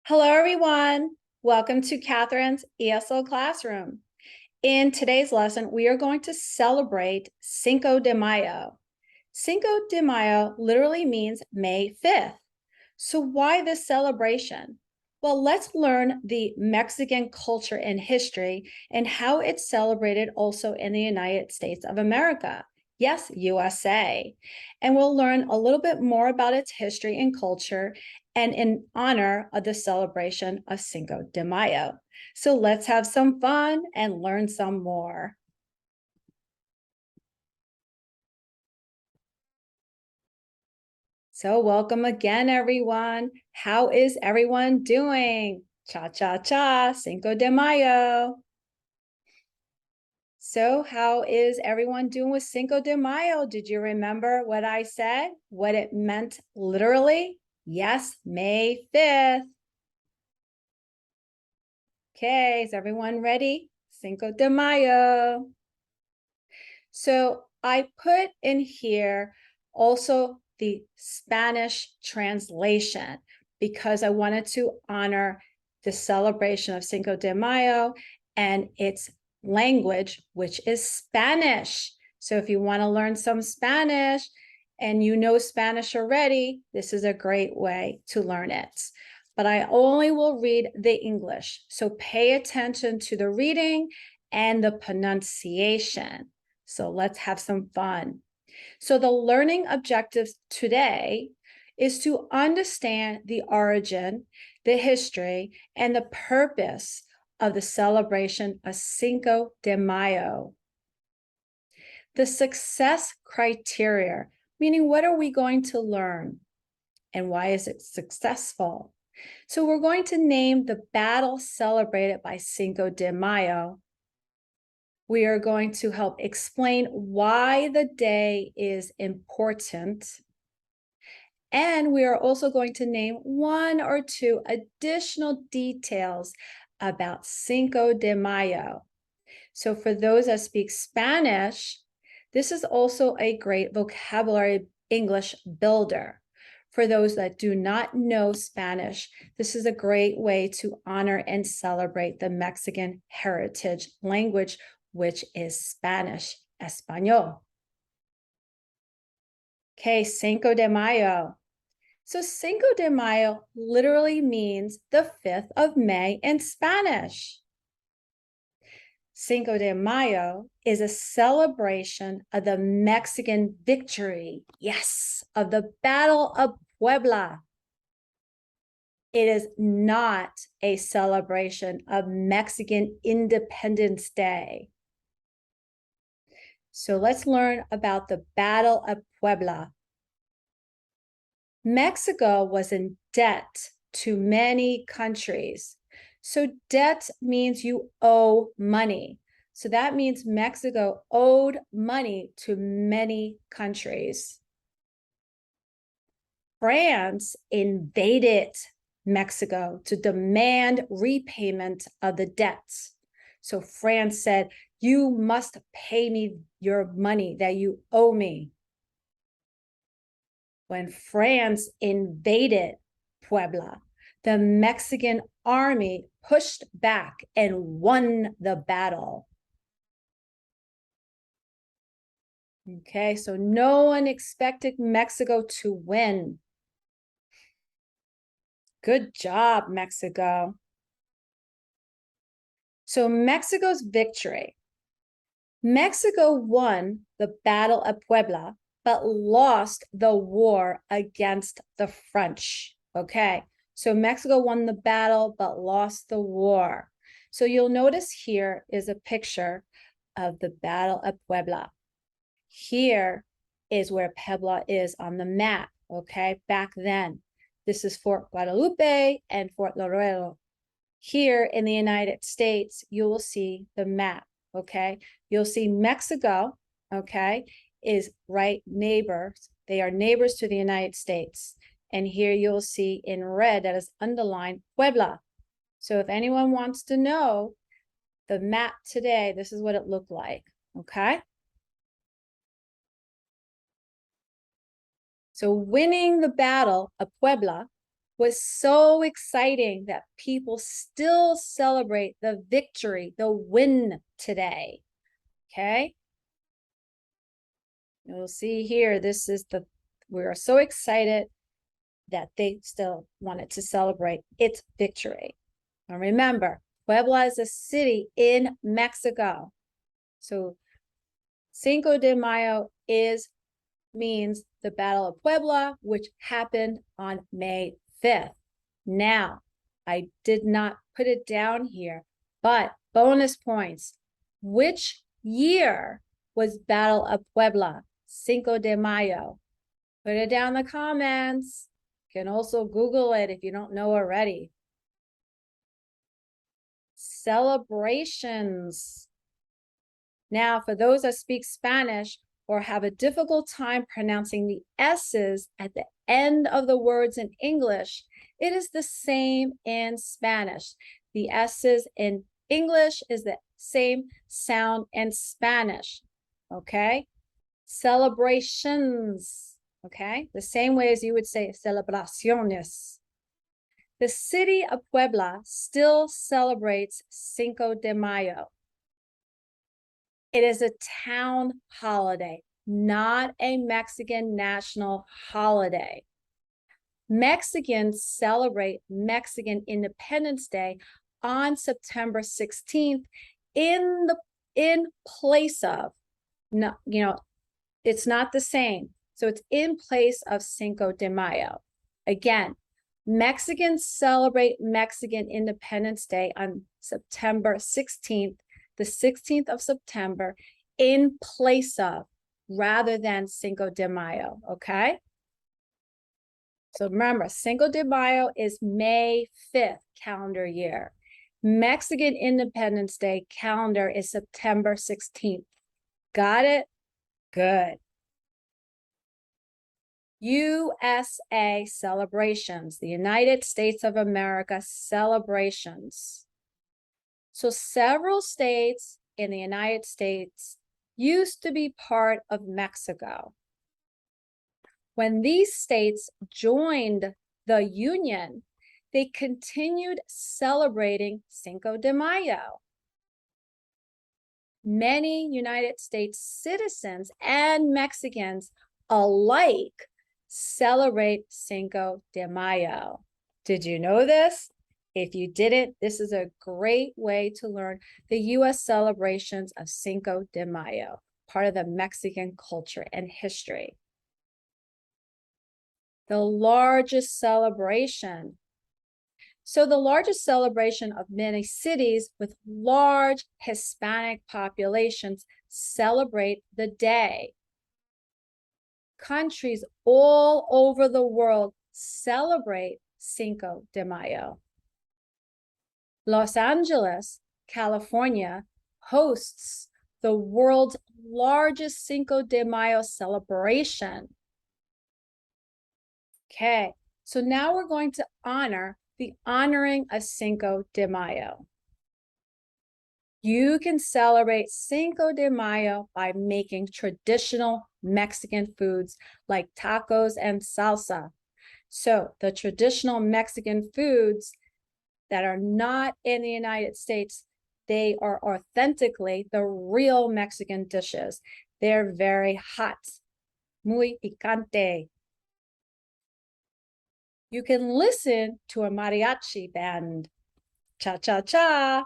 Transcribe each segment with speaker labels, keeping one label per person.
Speaker 1: Hello, everyone. Welcome to Catherine's ESL classroom. In today's lesson, we are going to celebrate Cinco de Mayo. Cinco de Mayo literally means May 5th. So why this celebration? Well, let's learn the Mexican culture and history and how it's celebrated also in the United States of America. Yes, USA. And we'll learn a little bit more about its history and culture and in honor of the celebration of Cinco de Mayo. So let's have some fun and learn some more. So welcome again, everyone. How is everyone doing? Cha-cha-cha, Cinco de Mayo. So how is everyone doing with Cinco de Mayo? Did you remember what I said? What it meant literally? Yes, May 5th. Okay, is everyone ready? Cinco de Mayo. So I put in here also the Spanish translation because I wanted to honor the celebration of Cinco de Mayo and its language, which is Spanish. So if you want to learn some Spanish and you know Spanish already, this is a great way to learn it. But I only will read the English. So pay attention to the reading and the pronunciation. So let's have some fun. So the learning objectives today is to understand the origin, the history, and the purpose of the celebration of Cinco de Mayo. The success criteria, meaning what are we going to learn and why is it successful? So we're going to name the battle celebrated by Cinco de Mayo. We are going to help explain why the day is important. And we are also going to name one or two additional details about Cinco de Mayo. So for those that speak Spanish, this is also a great vocabulary English builder. For those that do not know Spanish, this is a great way to honor and celebrate the Mexican heritage language, which is Spanish, Español. Okay, Cinco de Mayo. So Cinco de Mayo literally means the 5th of May in Spanish. Cinco de Mayo is a celebration of the Mexican victory, yes, of the Battle of Puebla. It is not a celebration of Mexican Independence Day. So let's learn about the Battle of Puebla. Mexico was in debt to many countries. So debt means you owe money. So that means Mexico owed money to many countries. France invaded Mexico to demand repayment of the debts. So France said, you must pay me your money that you owe me. When France invaded Puebla, the Mexican army pushed back and won the battle. Okay, so no one expected Mexico to win. Good job, Mexico. So Mexico's victory. Mexico won the Battle of Puebla, but lost the war against the French. Okay, so Mexico won the battle, but lost the war. So you'll notice here is a picture of the Battle of Puebla. Here is where Puebla is on the map, okay, back then. This is Fort Guadalupe and Fort Laredo. Here in the United States, you will see the map, okay? You'll see Mexico, okay, is right neighbors. They are neighbors to the United States. And here you'll see in red that is underlined Puebla. So if anyone wants to know the map today, this is what it looked like, okay? So winning the Battle of Puebla was so exciting that people still celebrate the victory, the win today. Okay. You'll see here, we are so excited that they still wanted to celebrate its victory. And remember, Puebla is a city in Mexico. So Cinco de Mayo means the Battle of Puebla, which happened on May 5th. Now, I did not put it down here, but bonus points. Which year was Battle of Puebla? Cinco de Mayo. Put it down in the comments. You can also Google it if you don't know already. Celebrations. Now, for those that speak Spanish or have a difficult time pronouncing the S's at the end of the words in English, it is the same in Spanish. The S's in English is the same sound in Spanish, okay? Celebrations, okay? The same way as you would say celebraciones. The city of Puebla still celebrates Cinco de Mayo. It is a town holiday, not a Mexican national holiday. Mexicans celebrate Mexican Independence Day on September 16th in place of, no, it's not the same. So it's in place of Cinco de Mayo. Again, Mexicans celebrate Mexican Independence Day on September 16th, the 16th of September, in place of, rather than Cinco de Mayo, okay? So remember, Cinco de Mayo is May 5th calendar year. Mexican Independence Day calendar is September 16th. Got it? Good. USA celebrations, the United States of America celebrations. So several states in the United States used to be part of Mexico. When these states joined the Union, they continued celebrating Cinco de Mayo. Many United States citizens and Mexicans alike celebrate Cinco de Mayo. Did you know this? If you didn't, this is a great way to learn the U.S. celebrations of Cinco de Mayo, part of the Mexican culture and history. The largest celebration. So the largest celebration of many cities with large Hispanic populations celebrate the day. Countries all over the world celebrate Cinco de Mayo. Los Angeles, California, hosts the world's largest Cinco de Mayo celebration. Okay, so now we're going to honor the honoring of Cinco de Mayo. You can celebrate Cinco de Mayo by making traditional Mexican foods like tacos and salsa. So the traditional Mexican foods that are not in the United States, they are authentically the real Mexican dishes. They're very hot, muy picante. You can listen to a mariachi band, cha-cha-cha.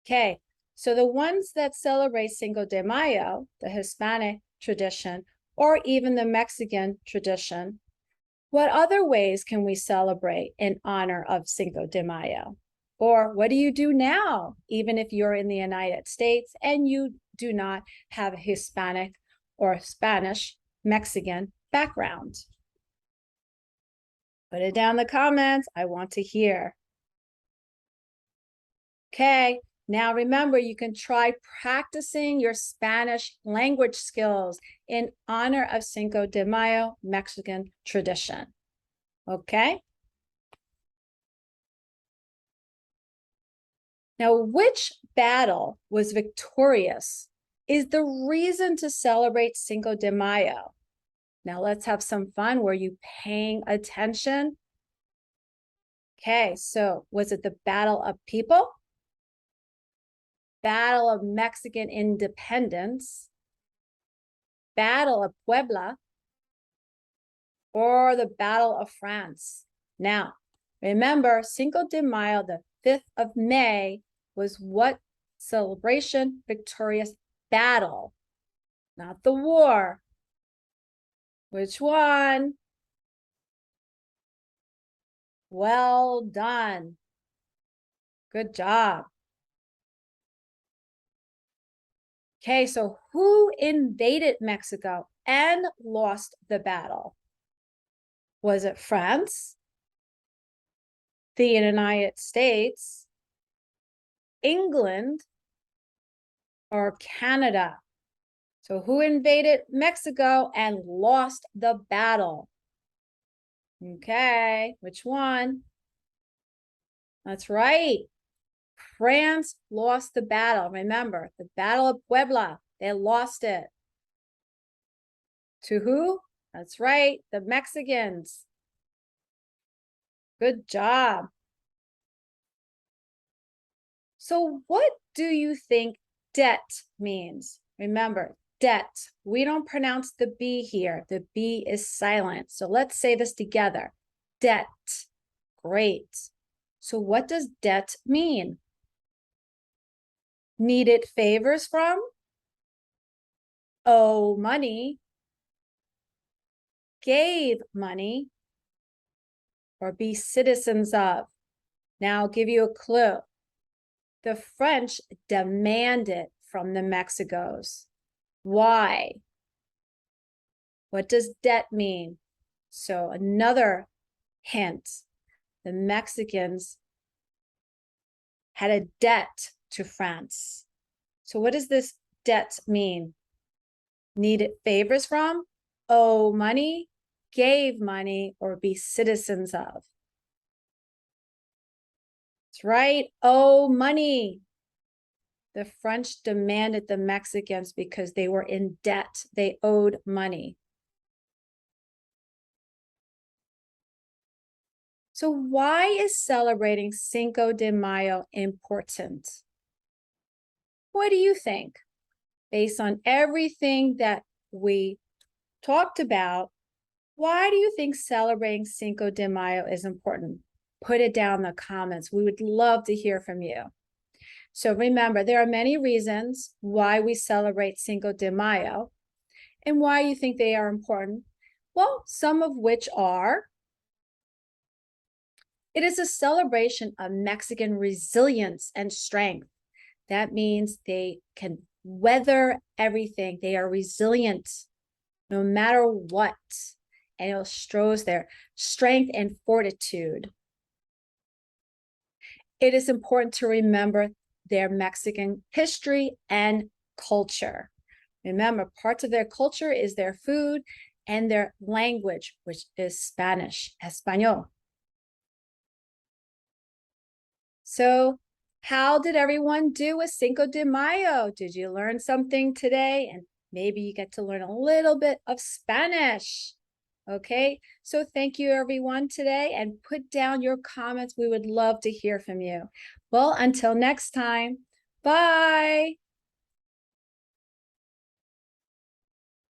Speaker 1: Okay, so the ones that celebrate Cinco de Mayo, the Hispanic tradition, or even the Mexican tradition, what other ways can we celebrate in honor of Cinco de Mayo? Or what do you do now, even if you're in the United States and you do not have a Hispanic or Spanish Mexican background? Put it down in the comments. I want to hear. Okay, now remember, you can try practicing your Spanish language skills in honor of Cinco de Mayo Mexican tradition. Okay? Now, which battle was victorious is the reason to celebrate Cinco de Mayo. Now, let's have some fun. Were you paying attention? Okay, so was it the Battle of People, Battle of Mexican Independence, Battle of Puebla, or the Battle of France? Now, remember, Cinco de Mayo, the 5th of May, was what celebration? Victorious battle, not the war. Which one? Well done. Good job. Okay, so who invaded Mexico and lost the battle? Was it France, the United States, England, or Canada? So who invaded Mexico and lost the battle? Okay, which one? That's right. France lost the battle. Remember, the Battle of Puebla, they lost it. To who? That's right, the Mexicans. Good job. So what do you think debt means? Remember, debt. We don't pronounce the B here. The B is silent. So let's say this together. Debt. Great. So what does debt mean? Needed favors from? Owe money. Gave money. Or be citizens of. Now I'll give you a clue. The French demanded from the Mexicos. Why? What does debt mean? So another hint, the Mexicans had a debt to France. So what does this debt mean? Needed favors from, owe money, gave money, or be citizens of. That's right, owe money. The French demanded the Mexicans because they were in debt. They owed money. So why is celebrating Cinco de Mayo important? What do you think? Based on everything that we talked about, why do you think celebrating Cinco de Mayo is important? Put it down in the comments. We would love to hear from you. So remember, there are many reasons why we celebrate Cinco de Mayo and why you think they are important. Well, some of which are, it is a celebration of Mexican resilience and strength. That means they can weather everything. They are resilient no matter what. And it shows their strength and fortitude. It is important to remember their Mexican history and culture. Remember, parts of their culture is their food and their language, which is Spanish, Español. So how did everyone do with Cinco de Mayo? Did you learn something today? And maybe you get to learn a little bit of Spanish. Okay, so thank you everyone today, and put down your comments. We would love to hear from you. Well, until next time, bye.